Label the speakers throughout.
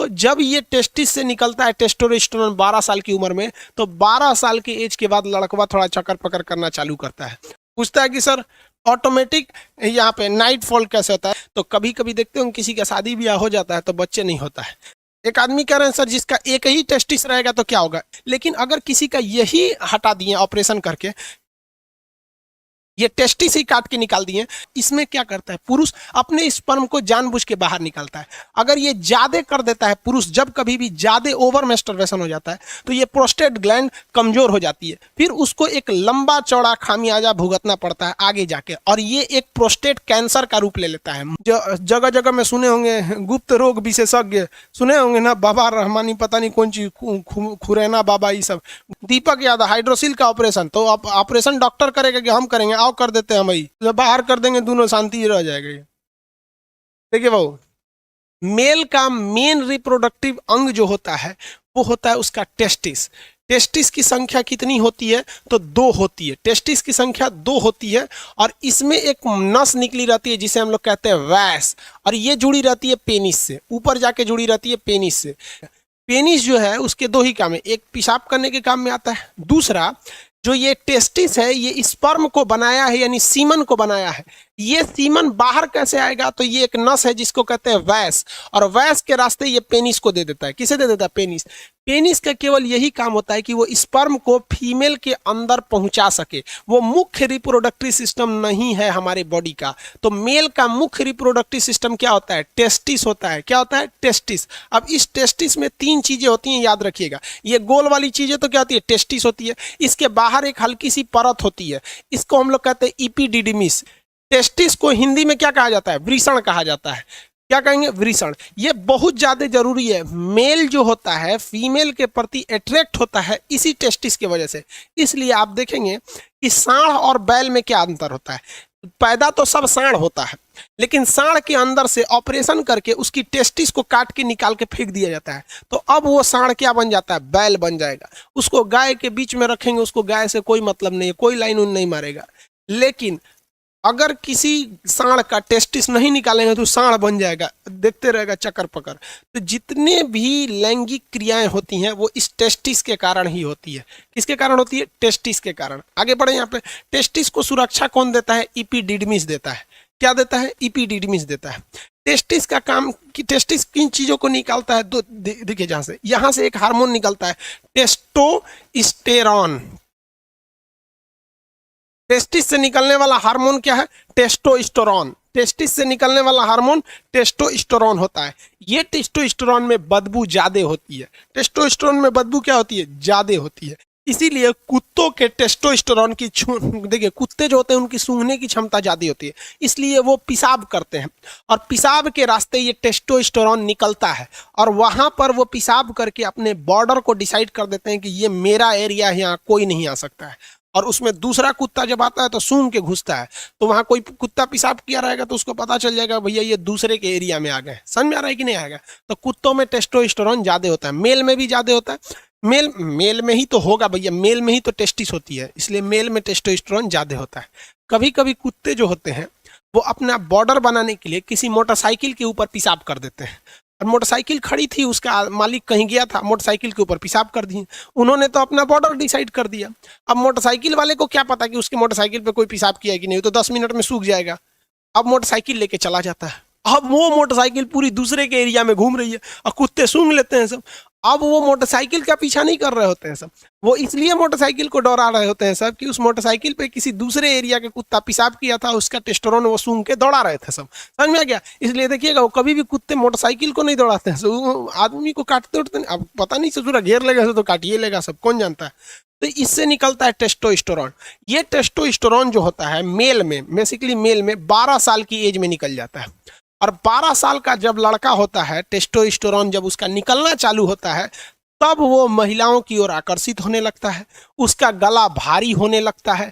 Speaker 1: तो जब ये टेस्टिस से निकलता है टेस्टोस्टेरोन 12 साल की उम्र में, तो 12 साल के एज के बाद लड़कवा थोड़ा चक्कर पकड़ करना चालू करता है। पूछता है कि सर ऑटोमेटिक यहाँ पे नाइट फॉल कैसे होता है? तो कभी कभी देखते हो किसी का शादी ब्याह हो जाता है तो बच्चे नहीं होता है। एक आदमी कह रहे हैं सर जिसका एक ही टेस्टिस रहेगा तो क्या होगा? लेकिन अगर किसी का यही हटा दिए ऑपरेशन करके, ये टेस्टिस ही काट के निकाल दिए, इसमें क्या करता है पुरुष अपने स्पर्म को जानबूझ के बाहर निकालता है। अगर ये ज्यादा कर देता है पुरुष, जब कभी भी ज्यादा ओवर मैस्टरबेशन हो जाता है तो ये प्रोस्टेट ग्लैंड कमजोर हो जाती है, फिर उसको एक लंबा चौड़ा खामियाजा भुगतना पड़ता है आगे जाके, और ये एक प्रोस्टेट कैंसर का रूप ले लेता है। जगह जगह में सुने होंगे गुप्त रोग विशेषज्ञ, सुने होंगे ना बाबा रहमानी, पता नहीं कौन चीज खुरैना बाबा, ये सब दीपक यादव हाइड्रोसिल का ऑपरेशन, तो अब ऑपरेशन डॉक्टर करेगा कि हम करेंगे? आओ कर देते हैं हम, ही बाहर कर देंगे, दोनों शांति रह जाएगा। देखिए भाऊ, मेल का मेन रिप्रोडक्टिव अंग जो होता है वो होता है उसका टेस्टिस। टेस्टिस की संख्या कितनी होती है? तो 2 होती है। टेस्टिस की संख्या 2 होती है, और इसमें एक नस निकली रहती है जिसे हम लोग कहते हैं वैस, और ये जुड़ी रहती है पेनिस से, ऊपर जाके जुड़ी रहती है पेनिस से। पेनिस जो है उसके 2 ही काम है, एक पेशाब करने के काम में आता है, दूसरा जो ये टेस्टिस है ये स्पर्म को बनाया है, यानी सीमन को बनाया है। ये सीमन बाहर कैसे आएगा? तो ये एक नस है जिसको कहते हैं वैस, और वैस के रास्ते ये पेनिस को दे देता है। किसे दे देता है? पेनिस। पेनिस का केवल यही काम होता है कि वो स्पर्म को फीमेल के अंदर पहुंचा सके। वो मुख्य रिप्रोडक्टिव सिस्टम नहीं है हमारे बॉडी का। तो मेल का मुख्य रिप्रोडक्टिव सिस्टम क्या होता है? टेस्टिस होता है। क्या होता है? टेस्टिस। अब इस टेस्टिस में 3 चीजें होती हैं, याद रखिएगा। ये गोल वाली चीजें तो क्या होती है? टेस्टिस होती है। इसके बाहर एक हल्की सी परत होती है, इसको हम लोग कहते हैं इपिडिडिमिस। टेस्टिस को हिंदी में क्या कहा जाता है? वृषण कहा जाता है। क्या कहेंगे? वृषण। ये बहुत ज्यादा जरूरी है। मेल जो होता है फीमेल के प्रति अट्रैक्ट होता है इसी टेस्टिस की वजह से। इसलिए आप देखेंगे कि सांड और बैल में क्या अंतर होता है। पैदा तो सब सांड होता है, लेकिन सांड के अंदर से ऑपरेशन करके उसकी टेस्टिस को काट के निकाल के फेंक दिया जाता है। तो अब वो सांड क्या बन जाता है? बैल बन जाएगा। उसको गाय के बीच में रखेंगे, उसको गाय से कोई मतलब नहीं है, कोई लाइन उन नहीं मारेगा। लेकिन अगर किसी सांड का टेस्टिस नहीं निकालेंगे तो सांड बन जाएगा, देखते रहेगा चक्कर पकड़। तो जितने भी लैंगिक क्रियाएं होती हैं वो इस टेस्टिस के कारण ही होती है। किसके कारण होती है? टेस्टिस के कारण। आगे बढ़े यहाँ पे। टेस्टिस को सुरक्षा कौन देता है? इपिडिडमिस देता है। क्या देता है? इपिडिडमिस देता है। टेस्टिस का काम कि टेस्टिस किन चीजों को निकालता है? तो देखिए, यहाँ से एक हार्मोन निकलता है टेस्टोस्टेरॉन। टेस्टिस से निकलने वाला हार्मोन क्या है? टेस्टोस्टेरोन। टेस्टिस से निकलने वाला हार्मोन टेस्टोस्टेरोन होता है। ये टेस्टोस्टेरोन में बदबू ज्यादा होती है। टेस्टोस्टेरोन में बदबू क्या होती है? ज्यादा होती है। इसीलिए कुत्तों के टेस्टोस्टेरोन की देखिए, कुत्ते जो होते हैं उनकी सूंघने की क्षमता ज्यादा होती है, इसलिए वो पेशाब करते हैं, और पेशाब के रास्ते ये टेस्टोस्टेरोन निकलता है, और वहां पर वो पेशाब करके अपने बॉर्डर को डिसाइड कर देते हैं कि ये मेरा एरिया है, यहाँ कोई नहीं आ सकता है। और उसमें दूसरा कुत्ता जब आता है तो सूंघ के घुसता है, तो वहां कोई कुत्ता पेशाब किया रहेगा तो उसको पता चल जाएगा भैया ये दूसरे के एरिया में आ गए। समझ में आ रहा है कि नहीं आएगा? तो कुत्तों में टेस्टोस्टेरोन ज्यादा होता है, मेल में भी ज्यादा होता है। मेल में ही तो होगा भैया, मेल में ही तो टेस्टिस होती है, इसलिए मेल में टेस्टोस्टेरोन ज्यादा होता है। कभी कभी कुत्ते जो होते हैं वो अपना बॉर्डर बनाने के लिए किसी मोटरसाइकिल के ऊपर पेशाब कर देते हैं, और मोटरसाइकिल खड़ी थी, उसका मालिक कहीं गया था, मोटरसाइकिल के ऊपर पेशाब कर दिए। उन्होंने तो अपना बॉर्डर डिसाइड कर दिया। अब मोटरसाइकिल वाले को क्या पता कि उसके मोटरसाइकिल पे कोई पेशाब किया है कि नहीं, तो 10 मिनट में सूख जाएगा। अब मोटरसाइकिल लेके चला जाता है, अब वो मोटरसाइकिल पूरी दूसरे के एरिया में घूम रही है और कुत्ते सूंघ लेते हैं सब। अब वो मोटरसाइकिल का पीछा नहीं कर रहे होते हैं सब, वो इसलिए मोटरसाइकिल को दौड़ा रहे होते हैं सब कि उस मोटरसाइकिल पे किसी दूसरे एरिया के कुत्ता पेशाब किया था, उसका टेस्टोस्टेरोन वो सूंघ के दौड़ा रहे थे सब। समझ में आ गया? इसलिए देखिएगा वो कभी भी कुत्ते मोटरसाइकिल को नहीं दौड़ाते हैं, वो आदमी को काटते उठते नहीं। अब पता नहीं ससुरा घेर लेगा तो काटिए लेगा सब, कौन जानता है। तो इससे निकलता है टेस्टोस्टेरोन। ये टेस्टोस्टेरोन जो होता है मेल में, बेसिकली मेल में 12 साल की एज में निकल जाता है, और 12 साल का जब लड़का होता है, टेस्टोस्टेरोन जब उसका निकलना चालू होता है, तब वो महिलाओं की ओर आकर्षित होने लगता है, उसका गला भारी होने लगता है,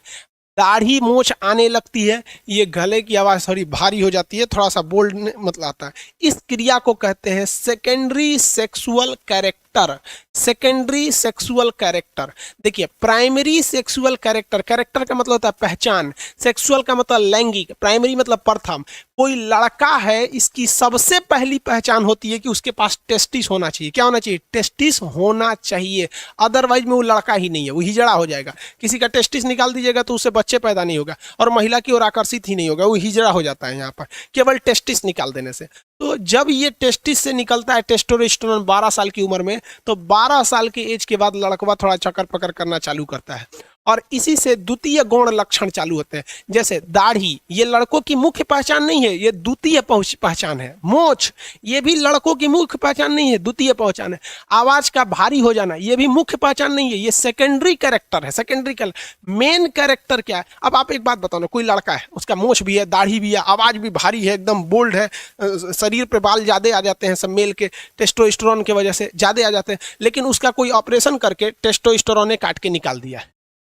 Speaker 1: दाढ़ी मूछ आने लगती है, ये गले की आवाज़ थोड़ी भारी हो जाती है, थोड़ा सा बोल्ड मतलब आता है। इस क्रिया को कहते हैं secondary sexual character, secondary sexual character. देखिए प्राइमरी सेक्सुअल कैरेक्टर, कैरेक्टर का मतलब होता है पहचान, सेक्सुअल का मतलब लैंगिक, प्राइमरी मतलब प्रथम। कोई लड़का है, इसकी सबसे पहली पहचान होती है कि उसके पास टेस्टिस होना चाहिए। क्या होना चाहिए? टेस्टिस होना चाहिए, अदरवाइज में वो लड़का ही नहीं है, वो हिजड़ा हो जाएगा। किसी का टेस्टिस निकाल दीजिएगा तो उससे बच्चे पैदा नहीं होगा और महिला की ओर आकर्षित ही नहीं होगा, वो हिजड़ा हो जाता है यहाँ पर केवल टेस्टिस निकाल देने से। तो जब ये टेस्टिस से निकलता है टेस्टोस्टेरोन 12 साल की उम्र में, तो 12 साल के एज के बाद लड़कवा थोड़ा चक्कर पकड़ करना चालू करता है और इसी से द्वितीय गौण लक्षण चालू होते हैं। जैसे दाढ़ी, ये लड़कों की मुख्य पहचान नहीं है, ये द्वितीय पहचान है। मोछ, ये भी लड़कों की मुख्य पहचान नहीं है, द्वितीय पहचान है। आवाज का भारी हो जाना, ये भी मुख्य पहचान नहीं है, ये सेकेंडरी कैरेक्टर है। सेकेंडरी मेन कैरेक्टर क्या है? अब आप एक बात बताओ ना, कोई लड़का है, उसका मोछ भी है, दाढ़ी भी है, आवाज भी भारी है, एकदम बोल्ड है, शरीर पे बाल ज्यादा आ जाते हैं, सब मेल के टेस्टोस्टेरोन की वजह से ज्यादा आ जाते हैं, लेकिन उसका कोई ऑपरेशन करके टेस्टोस्टेरोन ने काट के निकाल दिया है,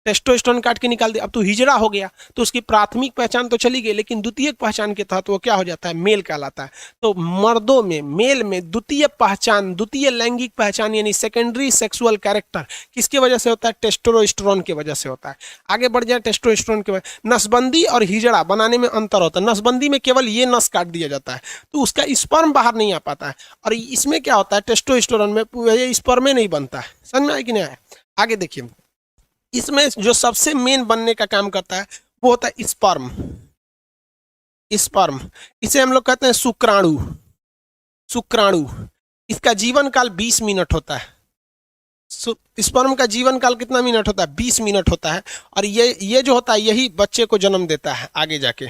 Speaker 1: टेस्टोस्टेरोन काट के निकाल दिया, अब तो हिजड़ा हो गया, तो उसकी प्राथमिक पहचान तो चली गई, लेकिन द्वितीय पहचान के तहत वो क्या हो जाता है? मेल कहलाता है। तो मर्दों में, मेल में द्वितीय पहचान, द्वितीय लैंगिक पहचान यानी सेकेंडरी सेक्सुअल कैरेक्टर किसकी वजह से होता है? टेस्टोस्टेरोन की वजह से होता है। आगे बढ़ जाए, टेस्टोस्टेरोन की वजह। नसबंदी और हिजड़ा बनाने में अंतर होता है। नसबंदी में केवल ये नस काट दिया जाता है तो उसका स्पर्म बाहर नहीं आ पाता है, और इसमें क्या होता है? टेस्टोस्टेरोन में स्पर्म नहीं बनता है। समझ में आया कि नहीं आया? आगे देखिए, इसमें जो सबसे मेन बनने का काम करता है वो होता है स्पर्म। स्पर्म, इसे हम लोग कहते हैं शुक्राणु। शुक्राणु, इसका जीवन काल 20 मिनट होता है। स्पर्म का जीवन काल कितना मिनट होता है? 20 मिनट होता है। और ये जो होता है यही बच्चे को जन्म देता है आगे जाके।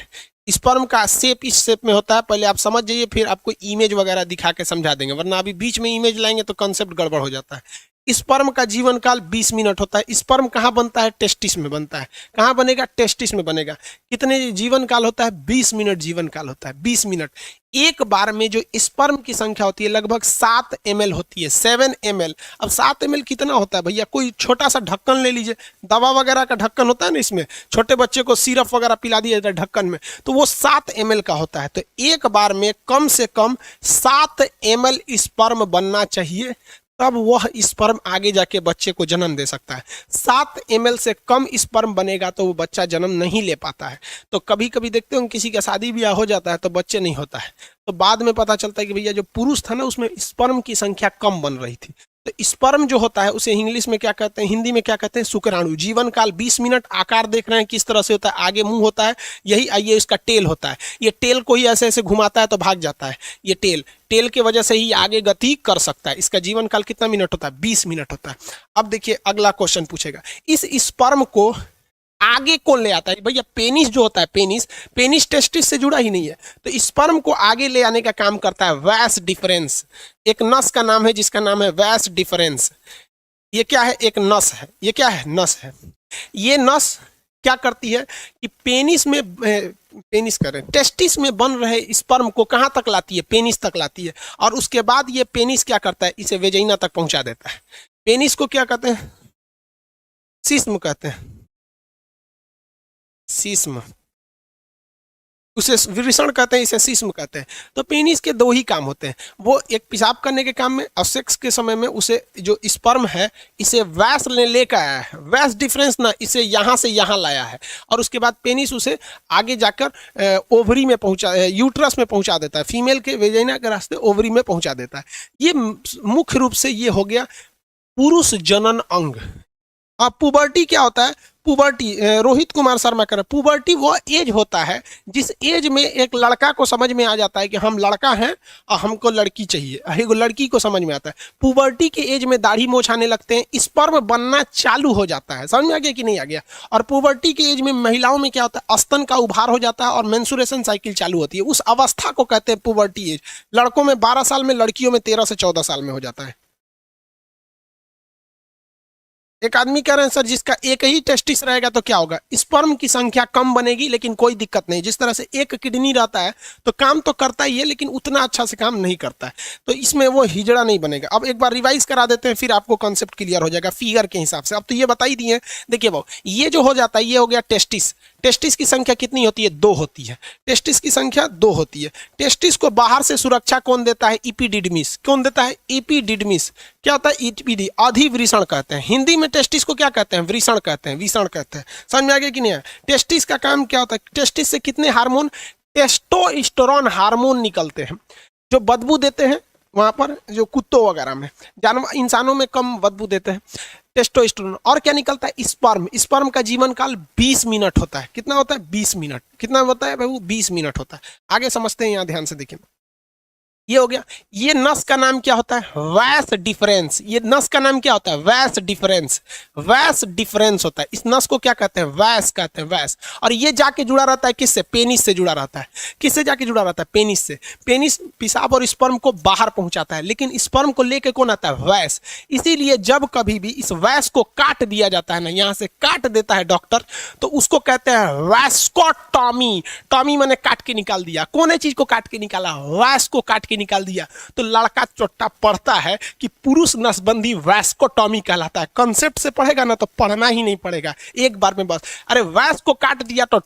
Speaker 1: स्पर्म का शेप इस शेप में होता है, पहले आप समझ जाइए, फिर आपको इमेज वगैरह दिखा के समझा देंगे, वरना अभी बीच में इमेज लाएंगे तो कंसेप्ट गड़बड़ हो जाता है। स्पर्म का जीवन काल 20 मिनट होता है। स्पर्म कहाँ बनता है? टेस्टिस में बनता है। कहाँ बनेगा? टेस्टिस में बनेगा। कितने जीवन काल होता है? 20 मिनट जीवन काल होता है। 20 मिनट। एक बार में जो स्पर्म की संख्या होती है लगभग 7 ml होती है, 7 ml। अब 7 ml कितना होता है भैया? कोई छोटा सा ढक्कन ले लीजिए, दवा वगैरह का ढक्कन होता है ना, इसमें छोटे बच्चे को सिरप वगैरह पिला दिया जाता है ढक्कन में, तो वो 7 ml का होता है। तो एक बार में कम से कम 7 ml स्पर्म बनना चाहिए, तब वह स्पर्म आगे जाके बच्चे को जन्म दे सकता है। 7 ml से कम स्पर्म बनेगा तो वो बच्चा जन्म नहीं ले पाता है। तो कभी कभी देखते हो किसी का शादी ब्याह हो जाता है तो बच्चे नहीं होता है, तो बाद में पता चलता है कि भैया जो पुरुष था ना उसमें स्पर्म की संख्या कम बन रही थी। तो स्पर्म जो होता है उसे इंग्लिश में क्या कहते हैं, हिंदी में क्या कहते हैं? शुक्राणु। जीवन काल 20 मिनट। आकार देख रहे हैं किस तरह से होता है, आगे मुंह होता है, यही आइए इसका टेल होता है। ये टेल को ही ऐसे ऐसे घुमाता है तो भाग जाता है। ये टेल के वजह से ही आगे गति कर सकता है। इसका जीवन काल कितना मिनट होता है? 20 मिनट होता है। अब देखिए अगला क्वेश्चन पूछेगा, इस स्पर्म को आगे कौन ले आता है? भैया पेनिस जो होता है, पेनिस टेस्टिस से जुड़ा ही नहीं है, तो स्पर्म को आगे ले आने का काम करता है वैस डिफरेंस। एक नस का नाम है जिसका नाम है वैस डिफरेंस। ये क्या है? एक नस है। ये क्या है? नस है। ये नस क्या करती है कि टेस्टिस में बन रहे स्पर्म को कहां तक लाती है? पेनिस तक लाती है, और उसके बाद ये पेनिस क्या करता है? इसे वेजाइना तक पहुंचा देता है। पेनिस को क्या कहते हैं? सिस्म कहते हैं। सिस्म, उसे वृषण कहते हैं, इसे सिस्म कहते हैं। तो पेनिस के दो ही काम होते हैं, वो एक पेशाब करने के काम में, और सेक्स के समय में उसे जो स्पर्म है इसे वैस लेकर आया है, वैस डिफरेंस ना, इसे यहाँ से यहाँ लाया है, और उसके बाद पेनिस उसे आगे जाकर ओवरी में यूट्रस में पहुँचा देता है, फीमेल के वेजाइना के रास्ते ओवरी में पहुँचा देता है। ये मुख्य रूप से ये हो गया पुरुष जनन अंग। अब पुबर्टी क्या होता है? पुबर्टी, रोहित कुमार शर्मा कह रहे हैं, पुबर्टी वो एज होता है जिस एज में एक लड़का को समझ में आ जाता है कि हम लड़का हैं और हमको लड़की चाहिए, एक लड़की को समझ में आता है। पुबर्टी के एज में दाढ़ी मोछ आने लगते हैं, स्पर्म बनना चालू हो जाता है। समझ में आ गया कि नहीं आ गया? और पुबर्टी के एज में महिलाओं में क्या होता है? स्तन का उभार हो जाता है और मेंसुरेशन साइकिल चालू होती है। उस अवस्था को कहते हैं पुबर्टी एज। लड़कों में 12 साल में, लड़कियों में 13 से 14 साल में हो जाता है। एक आदमी कह रहे हैं सर जिसका एक ही टेस्टिस रहेगा तो क्या होगा? स्पर्म की संख्या कम बनेगी, लेकिन कोई दिक्कत नहीं। जिस तरह से एक किडनी रहता है तो काम तो करता ही है, लेकिन उतना अच्छा से काम नहीं करता है, तो इसमें वो हिजड़ा नहीं बनेगा। अब एक बार रिवाइज करा देते हैं, फिर आपको कॉन्सेप्ट क्लियर हो जाएगा फिगर के हिसाब से। अब तो ये बता ही दिए। देखिए भाव, ये जो हो जाता है ये हो गया टेस्टिस। टेस्टिस की संख्या कितनी होती है? 2 होती है। टेस्टिस की संख्या 2 होती है। टेस्टिस को बाहर से सुरक्षा कौन देता है? एपिडिडमिस। कौन देता है? एपिडिडमिस। क्या होता है? एपिडी, अधिवृषण कहते हैं। हिंदी में टेस्टिस को क्या कहते हैं? वृषण कहते हैं, विषण कहते हैं। समझ में आ गया कि नहीं? टेस्टिस का काम क्या होता है? टेस्टिस से कितने हार्मोन? टेस्टोस्टेरोन हार्मोन निकलते हैं जो बदबू देते हैं। वहां पर जो कुत्तों वगैरह में, जानवर, इंसानों में कम बदबू देते हैं। टेस्टोस्टेरोन। और क्या निकलता है? स्पर्म। स्पर्म का जीवन काल 20 मिनट होता है। कितना होता है? 20 मिनट। कितना होता है भाई? 20 मिनट होता है। आगे समझते हैं, यहाँ ध्यान से देखिए। ये हो गया। ये नस का नाम क्या होता है? वैस डिफरेंस। ये नस का नाम क्या होता है? वैस डिफरेंस। वैस डिफरेंस होता है। इस नस को क्या कहते हैं? वैस कहते हैं, वैस। और ये जाके जुड़ा रहता है किससे? पेनिस से जुड़ा रहता है। किससे जाके जुड़ा रहता है? पेनिस से। पेनिस पेशाब और स्पर्म को बाहर पहुंचाता है, लेकिन स्पर्म को लेके कौन आता है? वैस। इसीलिए जब कभी भी इस वैस को काट दिया जाता है ना, यहां से काट देता है डॉक्टर, तो उसको कहते हैं वैस्कोटॉमी। टॉमी मैंने काट के निकाल दिया। कौन है चीज को काट के निकाला? वैस को काट के निकाल दिया। तो लड़का चोट्टा पढ़ता है कि पुरुष नसबंदी वैस्कोटॉमी कहलाता है। कंसेप्ट से पढ़ेगा ना तो पढ़ना ही नहीं पड़ेगा, एक बार में बस। अरे वैस को काट दिया तो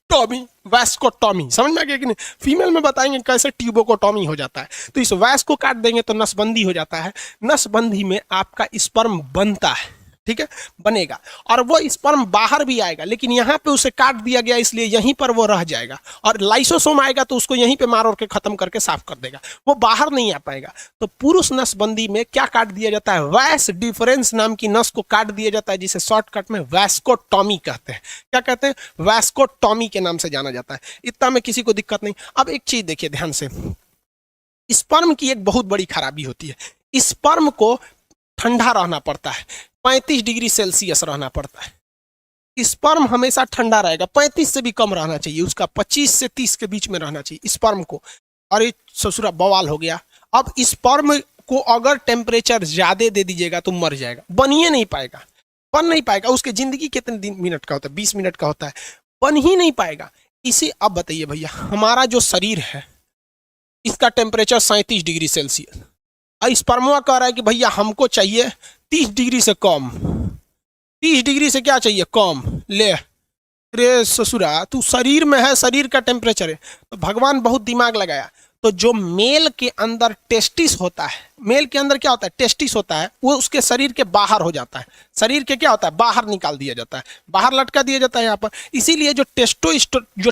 Speaker 1: टॉमी, वैस्कोटॉमी। समझ में आ गया कि नहीं? फीमेल में बताएंगे कैसे ट्यूबोकोटॉमी हो जाता है। तो इस वैस को काट देंगे तो नसबंदी हो जाता है। नसबंदी में आपका स्पर्म बनता है, ठीक है, बनेगा। और वो स्पर्म बाहर भी आएगा, लेकिन यहाँ पे उसे काट दिया गया इसलिए यहीं पर वो रह जाएगा। और लाइसोसोम आएगा तो उसको यहीं पे मार और के खत्म करके साफ कर देगा, वो बाहर नहीं आ पाएगा। तो पुरुष नसबंदी में क्या काट दिया जाता है? वैस डिफरेंस नाम की नस को काट दिया जाता है, जिसे शॉर्टकट में वैस्कोटॉमी कहते हैं। क्या कहते हैं? वैस्कोटॉमी के नाम से जाना जाता है। इतना में किसी को दिक्कत नहीं। अब एक चीज देखिए ध्यान से, स्पर्म की एक बहुत बड़ी खराबी होती है। स्पर्म को ठंडा रहना पड़ता है, 35 डिग्री सेल्सियस रहना पड़ता है। स्पर्म हमेशा ठंडा रहेगा, 35 से भी कम रहना चाहिए उसका, 25 से 30 के बीच में रहना चाहिए स्पर्म को। और ये ससुरा बवाल हो गया। अब स्पर्म को अगर टेम्परेचर ज्यादा दे दीजिएगा तो मर जाएगा, बन ही नहीं पाएगा, बन नहीं पाएगा। उसकी जिंदगी कितने दिन मिनट का होता है? 20 मिनट का होता है, बन ही नहीं पाएगा। इसे अब बताइए भैया, हमारा जो शरीर है इसका टेम्परेचर 37 डिग्री सेल्सियस, स्पर्मवा कह रहा है कि भैया हमको चाहिए 30 डिग्री से कम। 30 डिग्री से क्या चाहिए? कम। ले रे ससुरा, तू शरीर में है, शरीर का टेम्परेचर है। तो भगवान बहुत दिमाग लगाया। तो जो मेल के अंदर टेस्टिस होता है, मेल के अंदर क्या होता है? टेस्टिस होता है, वो उसके शरीर के बाहर हो जाता है। शरीर के क्या होता है? बाहर निकाल दिया जाता है, बाहर लटका दिया जाता है यहाँ पर। इसीलिए जो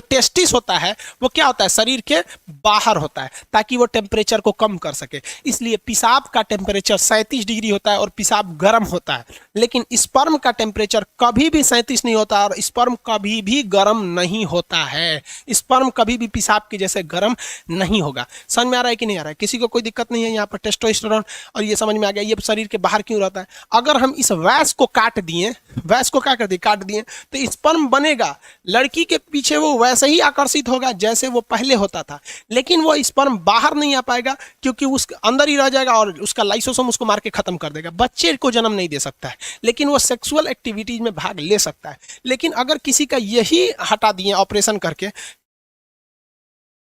Speaker 1: टेस्टिस होता है वो क्या होता है? शरीर के बाहर होता है, ताकि वो टेम्परेचर को कम कर सके। इसलिए पेशाब का टेम्परेचर 37 डिग्री होता है और पेशाब गर्म होता है। लेकिन स्पर्म का टेम्परेचर कभी भी 37 नहीं होता और स्पर्म कभी भी गर्म नहीं होता है। स्पर्म कभी भी पेशाब के जैसे गर्म नहीं होगा। समझ में आ रहा है कि नहीं आ रहा है? किसी को कोई दिक्कत नहीं है यहाँ पर? टेस्टोस्टेरोन और ये समझ में आ गया, ये शरीर के बाहर क्यों रहता है। अगर हम इस वैस को काट दिए, वैस को क्या कर दिए? काट दिए, तो स्पर्म बनेगा, लड़की के पीछे वो वैसे ही आकर्षित होगा जैसे वो पहले होता था। लेकिन वो स्पर्म बाहर नहीं आ पाएगा, क्योंकि उसके अंदर ही रह जाएगा और उसका लाइसोसोम उसको मार के खत्म कर देगा। बच्चे को जन्म नहीं दे सकता है, लेकिन वो सेक्सुअल एक्टिविटीज में भाग ले सकता है। लेकिन अगर किसी का यही हटा दिए ऑपरेशन करके,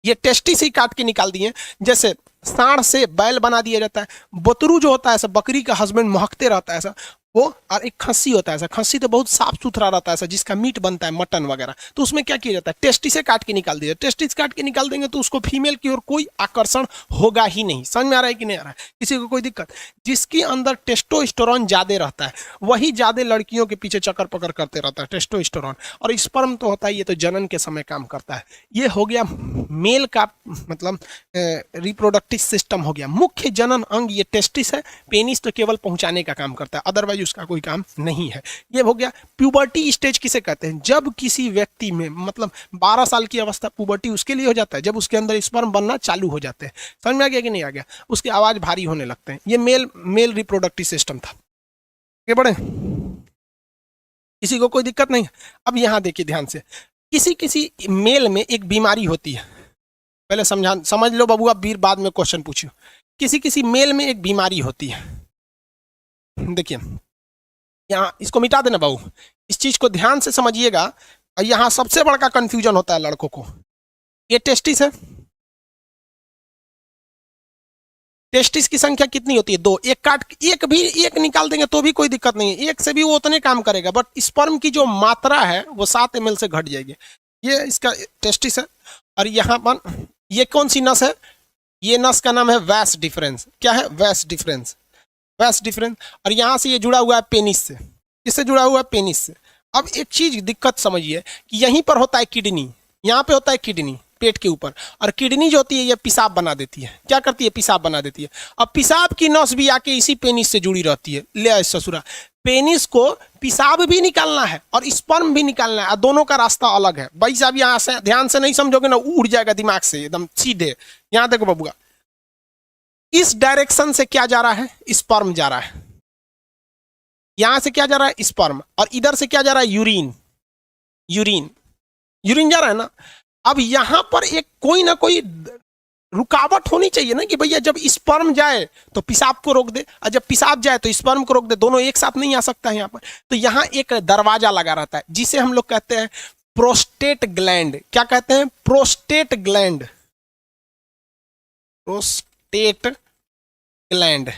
Speaker 1: ये टेस्टिस ही काट के निकाल दिए, जैसे सांड से बैल बना दिया जाता है, बतरू जो होता है ऐसा बकरी का हस्बैंड महकते रहता है ऐसा वो, और एक खस्सी होता है ऐसा, खस्सी तो बहुत साफ सुथरा रहता है ऐसा, जिसका मीट बनता है मटन वगैरह, तो उसमें क्या किया जाता है? टेस्टिस से काट के निकाल दिया। टेस्टिस काट के निकाल देंगे तो उसको फीमेल की ओर कोई आकर्षण होगा ही नहीं। समझ में आ रहा है कि नहीं आ रहा है? किसी को कोई दिक्कत? जिसके अंदर टेस्टोस्टेरोन ज्यादा रहता है वही ज्यादा लड़कियों के पीछे चक्कर पकड़ करते रहता है, टेस्टोस्टेरोन। और स्पर्म तो होता है ये तो जनन के समय काम करता है। ये हो गया मेल का मतलब रिप्रोडक्टिव सिस्टम हो गया। मुख्य जनन अंग ये टेस्टिस है, पेनिस तो केवल पहुंचाने का काम करता है, अदरवाइज उसका कोई काम नहीं है। ये हो गया। प्यूबर्टी स्टेज किसे कहते हैं? जब किसी व्यक्ति में मतलब 12 साल की अवस्था, पुबर्टी उसके लिए हो जाता है जब उसके अंदर स्पर्म बनना चालू हो जाते हैं। समझ में आ गया कि नहीं आ गया? उसकी आवाज भारी होने लगते हैं। ये मेल रिप्रोडक्टिव सिस्टम था। ये बड़े किसी को कोई दिक्कत नहीं? अब यहां देखिए ध्यान से, किसी मेल में एक बीमारी होती है, पहले समझ लो बबुआ, बीर बाद में क्वेश्चन पूछियो। किसी मेल में एक बीमारी होती है। देखिए यहाँ इसको मिटा देना बाबू, इस चीज को ध्यान से समझिएगा। यहाँ सबसे बड़ा कंफ्यूजन होता है लड़कों को। ये टेस्टिस है, टेस्टिस की संख्या कितनी होती है? 2। एक निकाल देंगे तो भी कोई दिक्कत नहीं है, एक से भी वो उतने काम करेगा, बट स्पर्म की जो मात्रा है वो 7 ml से घट जाएगी। ये इसका टेस्टिस है। और यहाँ पर ये कौन सी नस है? ये नस का नाम है वैस डिफरेंस। क्या है? वैस डिफरेंस। वैस डिफरेंस। और यहाँ से ये जुड़ा हुआ है पेनिस से। किससे जुड़ा हुआ है? पेनिस से। अब एक चीज दिक्कत समझिए कि यहीं पर होता है किडनी, यहाँ पे होता है किडनी पेट के ऊपर, और किडनी जो होती है ये पेशाब बना देती है। क्या करती है? पेशाब बना देती है। अब पेशाब की नस भी आके इसी पेनिस से जुड़ी रहती है। ले ससुरा, पेनिस को पेशाब भी निकालना है और स्पर्म भी निकालना है, दोनों का रास्ता अलग है। भाई साहब यहाँ से ध्यान से नहीं समझोगे ना, उड़ जाएगा दिमाग से एकदम सीधे। यहाँ देखो बबुआ, इस डायरेक्शन से क्या जा रहा है? स्पर्म जा रहा है। यहां से क्या जा रहा है? स्पर्म। और इधर से क्या जा रहा है? यूरिन। यूरिन यूरिन जा रहा है ना। अब यहां पर एक कोई ना कोई रुकावट होनी चाहिए ना, कि भैया जब स्पर्म जाए तो पेशाब को रोक दे, और जब पेशाब जाए तो स्पर्म को रोक दे। दोनों एक साथ नहीं आ सकता है यहाँ पर। तो यहाँ एक दरवाजा लगा रहता है जिसे हम लोग कहते हैं प्रोस्टेट ग्लैंड। क्या कहते हैं? Prostate gland. Prostate gland.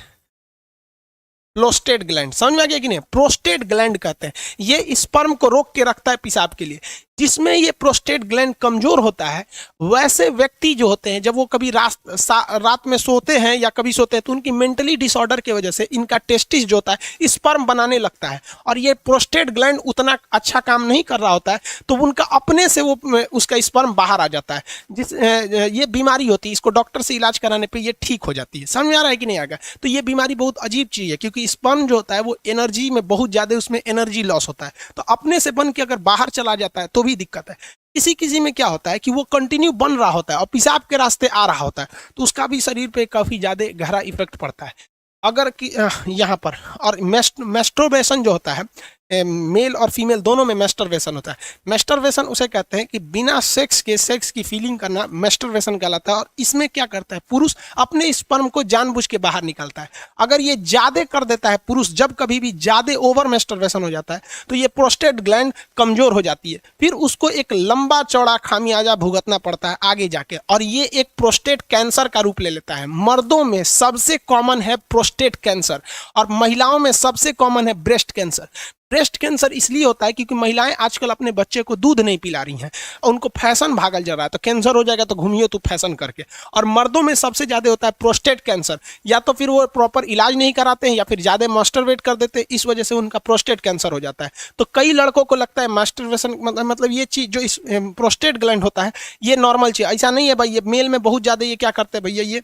Speaker 1: Prostate gland समझ में आ गया कि नहीं? प्रोस्टेट ग्लैंड कहते हैं। ये स्पर्म को रोक के रखता है पेशाब के लिए। जिसमें ये प्रोस्टेट ग्लैंड कमजोर होता है, वैसे व्यक्ति जो होते हैं जब वो कभी रात में सोते हैं या कभी सोते हैं तो उनकी मेंटली डिसऑर्डर की वजह से इनका टेस्टिस जो होता है स्पर्म बनाने लगता है, और ये प्रोस्टेट ग्लैंड उतना अच्छा काम नहीं कर रहा होता है, तो उनका अपने से वो उसका स्पर्म बाहर आ जाता है। ये बीमारी होती है, इसको डॉक्टर से इलाज कराने पर ये ठीक हो जाती है। समझ में आ रहा है कि नहीं आएगा? तो ये बीमारी बहुत अजीब चीज है, क्योंकि स्पर्म जो होता है वो एनर्जी में बहुत ज्यादा, उसमें एनर्जी लॉस होता है। तो अपने से बन के अगर बाहर चला जाता है तो भी दिक्कत है। किसी किसी में क्या होता है कि वो कंटिन्यू बन रहा होता है और पेशाब के रास्ते आ रहा होता है, तो उसका भी शरीर पे काफी ज्यादा गहरा इफेक्ट पड़ता है। अगर कि यहाँ पर और मेस्टरबेशन जो होता है, मेल और फीमेल दोनों में मेस्टरबेशन होता है। मेस्टरबेशन उसे कहते हैं कि बिना सेक्स के सेक्स की फीलिंग करना मेस्टरबेशन कहलाता है। और इसमें क्या करता है? पुरुष अपने स्पर्म को जानबूझ के बाहर निकालता है। अगर ये ज्यादा कर देता है पुरुष, जब कभी भी ज्यादा ओवर मेस्टरबेशन हो जाता है तो ये प्रोस्टेट ग्लैंड कमजोर हो जाती है, फिर उसको एक लंबा चौड़ा खामियाजा भुगतना पड़ता है आगे जाके, और ये एक प्रोस्टेट कैंसर का रूप ले लेता है। मर्दों में सबसे कॉमन है प्रोस्टेट कैंसर, और महिलाओं में सबसे कॉमन है ब्रेस्ट कैंसर। ब्रेस्ट कैंसर इसलिए होता है क्योंकि महिलाएं आजकल अपने बच्चे को दूध नहीं पिला रही हैं, उनको फैशन भागल जा रहा है, तो कैंसर हो जाएगा तो घूमिए तो फैशन करके। और मर्दों में सबसे ज्यादा होता है प्रोस्टेट कैंसर, या तो फिर वो प्रॉपर इलाज नहीं कराते हैं या फिर ज्यादा मास्टरबेट कर देते हैं, इस वजह से उनका प्रोस्टेट कैंसर हो जाता है। तो कई लड़कों को लगता है मास्टरबेशन मतलब ये चीज जो इस प्रोस्टेट ग्लैंड होता है ये नॉर्मल चीज, ऐसा नहीं है भाई। ये मेल में बहुत ज्यादा ये क्या करते हैं भैया, ये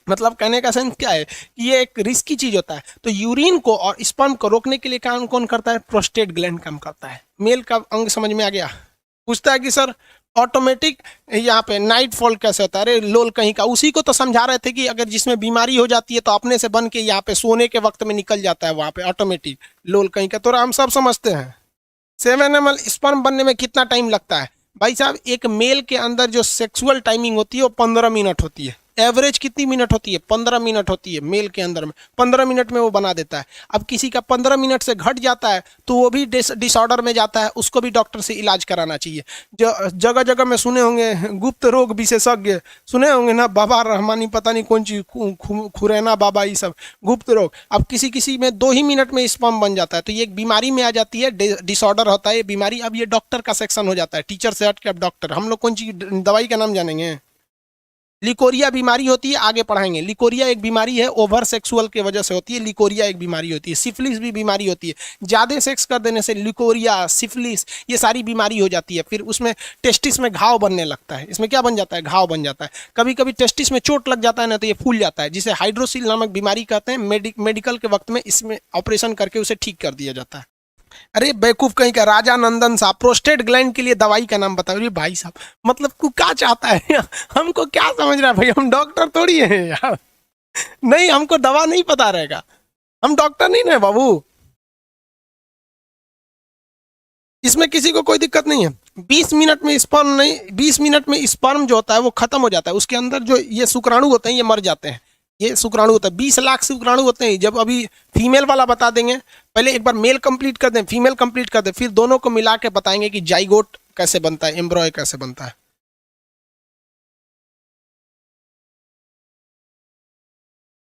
Speaker 1: मतलब कहने का सेंस क्या है कि ये एक रिस्की चीज होता है। तो यूरिन को और स्पर्म को रोकने के लिए काम कौन करता है? प्रोस्टेट ग्लैंड काम करता है। मेल का अंग समझ में आ गया? पूछता है कि सर ऑटोमेटिक यहाँ पे नाइट फॉल कैसे होता है? अरे लोल कहीं का, उसी को तो समझा रहे थे कि अगर जिसमें बीमारी हो जाती है तो अपने से बन के यहाँ पे सोने के वक्त में निकल जाता है, वहां पे ऑटोमेटिक लोल कहीं का। तो हम सब समझते हैं 7 ml स्पर्म बनने में कितना टाइम लगता है? भाई साहब एक मेल के अंदर जो सेक्सुअल टाइमिंग होती है वो 15 मिनट होती है। एवरेज कितनी मिनट होती है? 15 मिनट होती है मेल के अंदर में। 15 मिनट में वो बना देता है। अब किसी का 15 मिनट से घट जाता है तो वो भी डिसऑर्डर में जाता है, उसको भी डॉक्टर से इलाज कराना चाहिए। जो जगह जगह में सुने होंगे गुप्त रोग विशेषज्ञ, सुने होंगे ना, बाबा रहमानी पता नहीं कौन चीज खुरैना बाबा, ये सब गुप्त रोग। अब किसी किसी में 2 ही मिनट में स्पर्म बन जाता है, तो ये एक बीमारी में आ जाती है, डिसऑर्डर होता है ये बीमारी। अब ये डॉक्टर का सेक्शन हो जाता है, टीचर से हट के अब डॉक्टर। हम लोग कौन चीज दवाई का नाम जानेंगे? लिकोरिया बीमारी होती है, आगे पढ़ाएंगे। लिकोरिया एक बीमारी है, ओवर सेक्सुअल की वजह से होती है। लिकोरिया एक बीमारी होती है। सिफिलिस भी बीमारी होती है, ज्यादा सेक्स कर देने से लिकोरिया, सिफिलिस, ये सारी बीमारी हो जाती है। फिर उसमें टेस्टिस में घाव बनने लगता है। इसमें क्या बन जाता है? घाव बन जाता है। कभी कभी टेस्टिस में चोट लग जाता है ना, तो ये फूल जाता है, जिसे हाइड्रोसिल नामक बीमारी कहते हैं। मेडिकल के वक्त में इसमें ऑपरेशन करके उसे ठीक कर दिया जाता है। अरे बेवकूफ कहीं का, राजा नंदन साहब प्रोस्टेट ग्लैंड के लिए दवाई का नाम बताओ। भाई साहब मतलब तू क्या चाहता है? हमको क्या समझ रहा है भाई? हम डॉक्टर थोड़ी हैं यार। नहीं, हमको दवा नहीं पता रहेगा, हम डॉक्टर नहीं ना बाबू। इसमें किसी को कोई दिक्कत नहीं है। 20 मिनट में स्पर्म नहीं, 20 मिनट में स्पर्म जो होता है वो खत्म हो जाता है। उसके अंदर जो ये शुक्राणु होते हैं ये मर जाते हैं। ये शुक्राणु होता है, 20 लाख शुक्राणु होते हैं। जब अभी फीमेल वाला बता देंगे, पहले एक बार मेल कंप्लीट कर दें, फीमेल कंप्लीट कर दें, फिर दोनों को मिला के बताएंगे कि जाइगोट कैसे बनता है, एम्ब्रॉय कैसे बनता है।